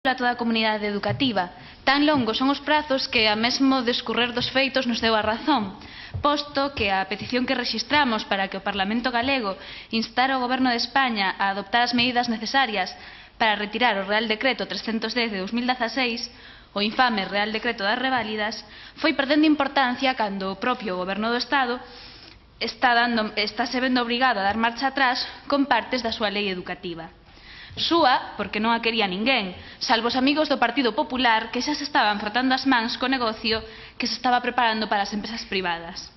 a toda a comunidade educativa. Tan longos son os prazos que a mesmo descurrer dos feitos nos deu a razón, posto que a petición que rexistramos para que o Parlamento galego instara ao Goberno de España a adoptar as medidas necesarias para retirar o Real Decreto 310 de 2016, o infame Real Decreto das Reválidas, foi perdendo importancia cando o propio Goberno do Estado está se vendo obrigado a dar marcha atrás con partes da súa lei educativa. Súa, porque non a quería ninguén, salvo os amigos do Partido Popular que xa se estaban frotando as mans co negocio que se estaba preparando para as empresas privadas.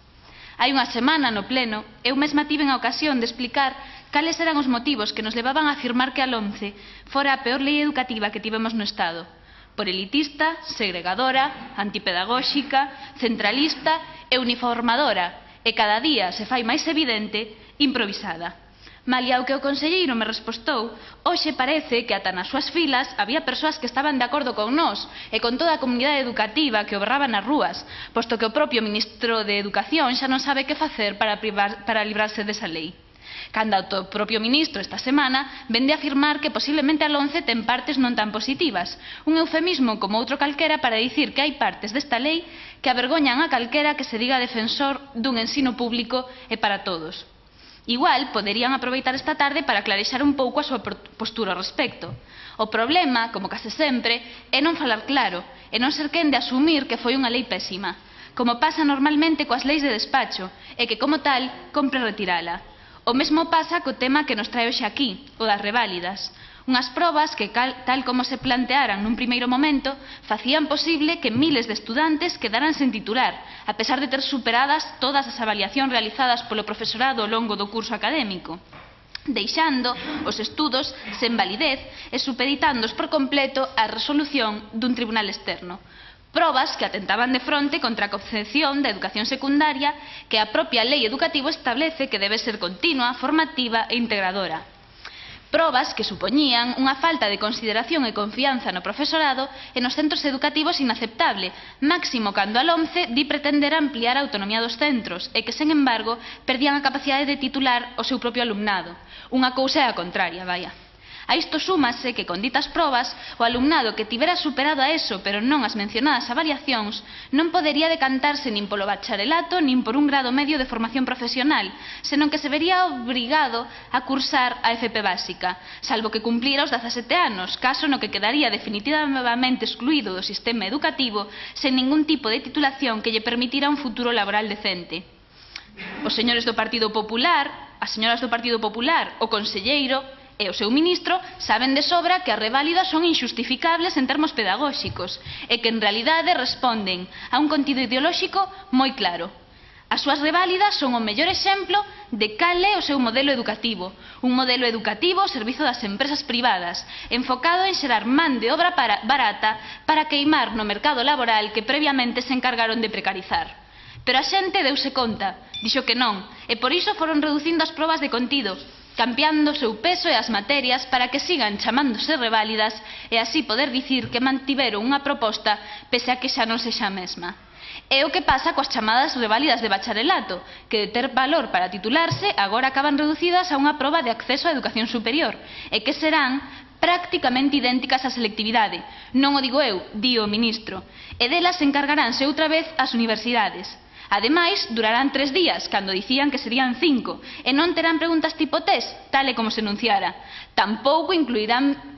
Hai unha semana, no pleno, eu mesma tiven a ocasión de explicar cales eran os motivos que nos levaban a afirmar que a LOMCE fora a peor lei educativa que tivemos no Estado. Por elitista, segregadora, antipedagóxica, centralista e uniformadora, e cada día se fai máis evidente, improvisada. Malia o que o conselleiro me respostou, hoxe parece que ata nas súas filas había persoas que estaban de acordo con nós e con toda a comunidade educativa que o berraba nas rúas, posto que o propio ministro de Educación xa non sabe que facer para librarse desa lei. Cando o propio ministro esta semana vende a afirmar que posiblemente a LOMCE ten partes non tan positivas, un eufemismo como outro calquera para dicir que hai partes desta lei que avergoñan a calquera que se diga defensor dun ensino público e para todos. Igual poderían aproveitar esta tarde para clarexar un pouco a súa postura ao respecto. O problema, como case sempre, é non falar claro e non ser quen de asumir que foi unha lei pésima, como pasa normalmente coas leis de despacho e que, como tal, compre retirala. O mesmo pasa co tema que nos trae hoxe aquí, o das reválidas. Unhas probas que, tal como se plantearan nun primeiro momento, facían posible que miles de estudantes quedaran sen titular, a pesar de ter superadas todas as avaliacións realizadas polo profesorado ao longo do curso académico, deixando os estudos sen validez e supeditándoos por completo á resolución dun tribunal externo. Probas que atentaban de fronte contra a concepción da educación secundaria que a propia lei educativa establece que debe ser continua, formativa e integradora. Probas que supoñían unha falta de consideración e confianza no profesorado e nos centros educativos inaceptable, máximo cando a LOMCE di pretender ampliar a autonomía dos centros e que, sen embargo, perdían a capacidade de titular o seu propio alumnado. Unha cousa é a contraria, vaya. A isto súmase que, con ditas probas, o alumnado que tivera superado a ESO, pero non as mencionadas avaliacións, non podería decantarse nin polo bacharelato nin por un grado medio de formación profesional, senón que se vería obrigado a cursar a FP básica, salvo que cumplira os 17 anos, caso no que quedaría definitivamente excluído do sistema educativo sen ningún tipo de titulación que lle permitira un futuro laboral decente. Os señores do Partido Popular, as señoras do Partido Popular, o conselleiro e o seu ministro saben de sobra que as reválidas son inxustificables en termos pedagóxicos e que en realidade responden a un contido ideolóxico moi claro. As súas reválidas son o mellor exemplo de cal é o seu modelo educativo, un modelo educativo ao servizo das empresas privadas, enfocado en xerar man de obra barata para queimar no mercado laboral que previamente se encargaron de precarizar. Pero a xente deuse conta, dixo que non, e por iso foron reducindo as probas de contido, cambiando o seu peso e as materias para que sigan chamándose reválidas e así poder dicir que mantiveron unha proposta pese a que xa non sexa a mesma. É o que pasa coas chamadas reválidas de bacharelato, que de ter valor para titularse agora acaban reducidas a unha proba de acceso á educación superior e que serán prácticamente idénticas á selectividade. Non o digo eu, di o ministro, e delas encargaránse outra vez as universidades. Ademais, durarán 3 días, cando dicían que serían 5, e non terán preguntas tipo test, tal e como se enunciara. Tampouco incluirán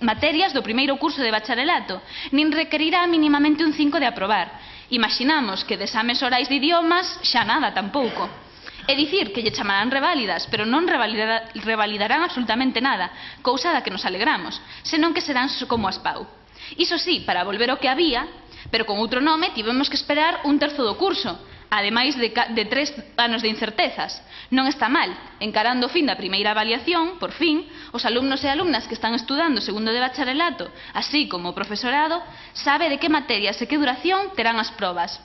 materias do primeiro curso de bacharelato, nin requerirá mínimamente un 5 de aprobar. Imaginamos que de exames orais de idiomas xa nada tampouco. É dicir que lle chamarán reválidas, pero non revalidarán absolutamente nada, cousa da que nos alegramos, senón que serán como as PAU. Iso sí, para volver ao que había, pero con outro nome tivemos que esperar un terzo do curso, ademais de 3 anos de incertezas. Non está mal, encarando o fin da primeira avaliación, por fin, os alumnos e alumnas que están estudando segundo de bacharelato, así como o profesorado, sabe de que materias e que duración terán as probas,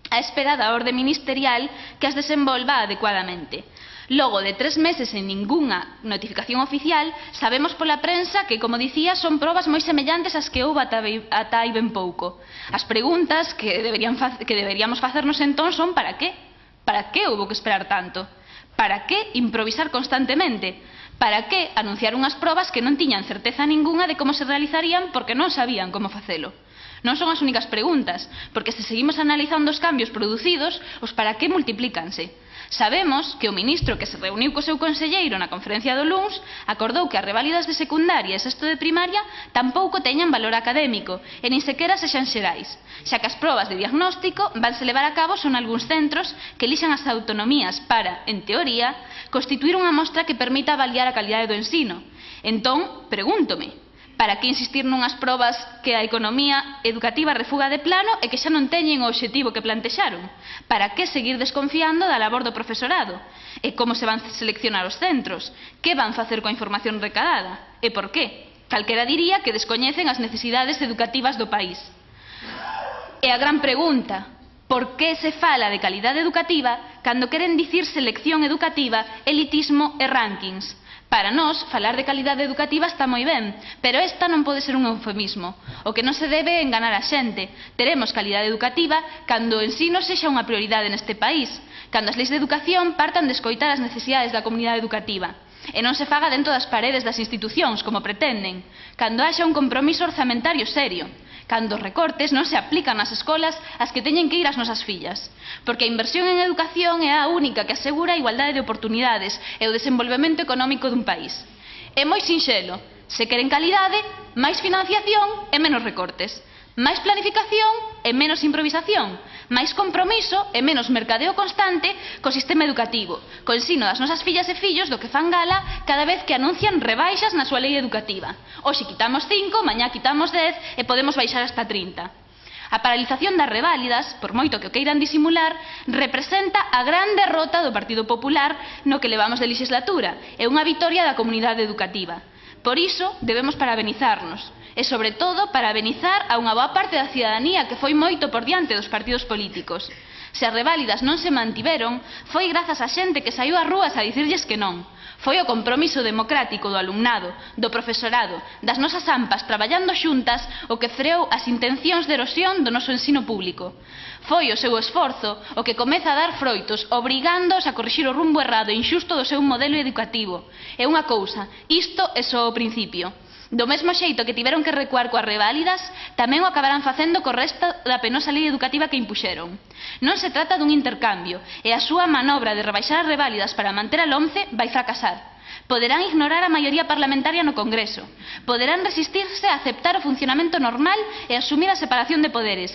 á espera da orde ministerial que as desenvolva adecuadamente. Logo de 3 meses sen ningunha notificación oficial, sabemos pola prensa que, como dicía, son probas moi semellantes ás que houve ata hai ben pouco. As preguntas que deberíamos facernos entón son ¿para qué? Para que houve que esperar tanto? Para que improvisar constantemente? Para que anunciar unhas probas que non tiñan certeza ningunha de como se realizarían porque non sabían como facelo? Non son as únicas preguntas, porque se seguimos analizando os cambios producidos, os para que multiplícanse. Sabemos que o ministro que se reuniu co seu conselleiro na conferencia do luns acordou que as reválidas de secundaria e sexto de primaria tampouco teñan valor académico e nin sequera sexan xerais, xa que as probas de diagnóstico vanse levar a cabo son algúns centros que elixan as autonomías para, en teoría, constituir unha mostra que permita avaliar a calidade do ensino. Entón, pregúntome, para que insistir nunhas probas que a economía educativa refuga de plano e que xa non teñen o obxectivo que plantexaron? Para que seguir desconfiando da labor do profesorado? E como se van seleccionar os centros? Que van facer coa información recadada? E por qué? Calquera diría que descoñecen as necesidades educativas do país. E a gran pregunta, por que se fala de calidade educativa cando queren dicir selección educativa, elitismo e rankings? Para nós, falar de calidade educativa está moi ben, pero esta non pode ser un eufemismo. O que non se debe enganar a xente. Teremos calidade educativa cando o ensino sexa unha prioridade neste país, cando as leis de educación partan de escoitar as necesidades da comunidade educativa, e non se faga dentro das paredes das institucións, como pretenden, cando haxa un compromiso orzamentario serio, cando os recortes non se aplican nas escolas as que teñen que ir as nosas fillas, porque a inversión en educación é a única que asegura a igualdade de oportunidades e o desenvolvemento económico dun país. É moi sinxelo, se queren calidade, máis financiación e menos recortes, máis planificación e menos improvisación, máis compromiso e menos mercadeo constante co sistema educativo, co ensino das nosas fillas e fillos do que fan gala cada vez que anuncian rebaixas na súa lei educativa. Hoxe quitamos 5, mañá quitamos 10 e podemos baixar hasta 30. A paralización das reválidas, por moito que o queiran disimular, representa a gran derrota do Partido Popular no que levamos de legislatura e unha vitoria da comunidade educativa. Por iso debemos parabenizarnos e, sobre todo, parabenizar a unha boa parte da cidadanía que foi moito por diante dos partidos políticos. Se as reválidas non se mantiveron, foi grazas a xente que saiu ás rúas a dicirlles que non. Foi o compromiso democrático do alumnado, do profesorado, das nosas AMPAs traballando xuntas o que freou as intencións de erosión do noso ensino público. Foi o seu esforzo o que comeza a dar froitos, obrigándoos a corrixir o rumbo errado e inxusto do seu modelo educativo. E unha cousa, isto é só o principio. Do mesmo xeito que tiveron que recuar coas reválidas, tamén o acabarán facendo co resto da penosa lei educativa que impuxeron. Non se trata dun intercambio, e a súa manobra de rebaixar as reválidas para manter a LOMCE vai fracasar. Poderán ignorar a maioría parlamentaria no Congreso, poderán resistirse a aceptar o funcionamento normal e asumir a separación de poderes,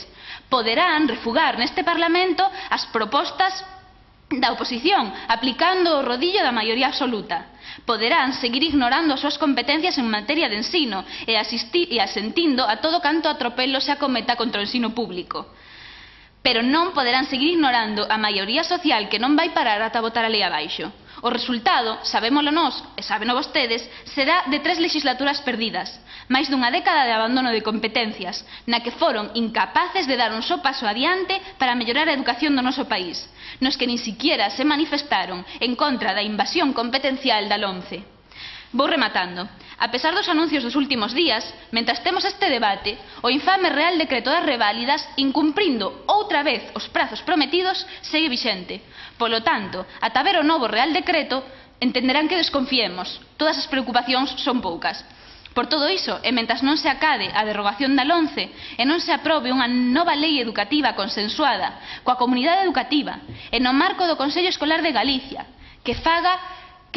poderán refugar neste Parlamento as propostas da oposición, aplicando o rodillo da maioría absoluta. Poderán seguir ignorando as súas competencias en materia de ensino e asentindo a todo canto atropelo se acometa contra o ensino público. Pero non poderán seguir ignorando a maioría social que non vai parar ata botar a lei abaixo. O resultado, sabémolo nós e sábeno vostedes, será de 3 legislaturas perdidas, máis dunha década de abandono de competencias, na que foron incapaces de dar un só paso adiante para mellorar a educación do noso país, nos que nin siquiera se manifestaron en contra da invasión competencial da LOMCE. Vou rematando. A pesar dos anuncios dos últimos días, mentras temos este debate, o infame Real Decreto das reválidas, incumprindo outra vez os prazos prometidos, segue vixente. Polo tanto, ata ver o novo Real Decreto, entenderán que desconfiemos. Todas as preocupacións son poucas. Por todo iso, e mentras non se acade a derrogación da LOMCE e non se aprobe unha nova lei educativa consensuada coa comunidade educativa e no marco do Consello Escolar de Galicia, que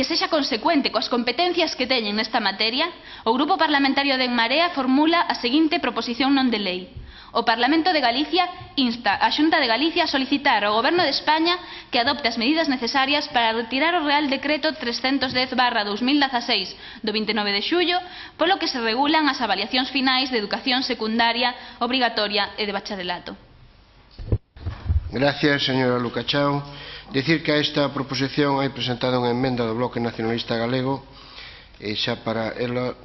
sexa consecuente coas competencias que teñen nesta materia, o Grupo Parlamentario de En Marea formula a seguinte proposición non de lei. O Parlamento de Galicia insta a Xunta de Galicia a solicitar ao Goberno de España que adopte as medidas necesarias para retirar o Real Decreto 310/2016 do 29 de xullo, polo que se regulan as avaliacións finais de educación secundaria, obrigatoria e de bacharelato. Gracias, señora Lucachao. Dicir que a esta proposición hai presentada unha emenda do Bloque Nacionalista Galego e xa para ela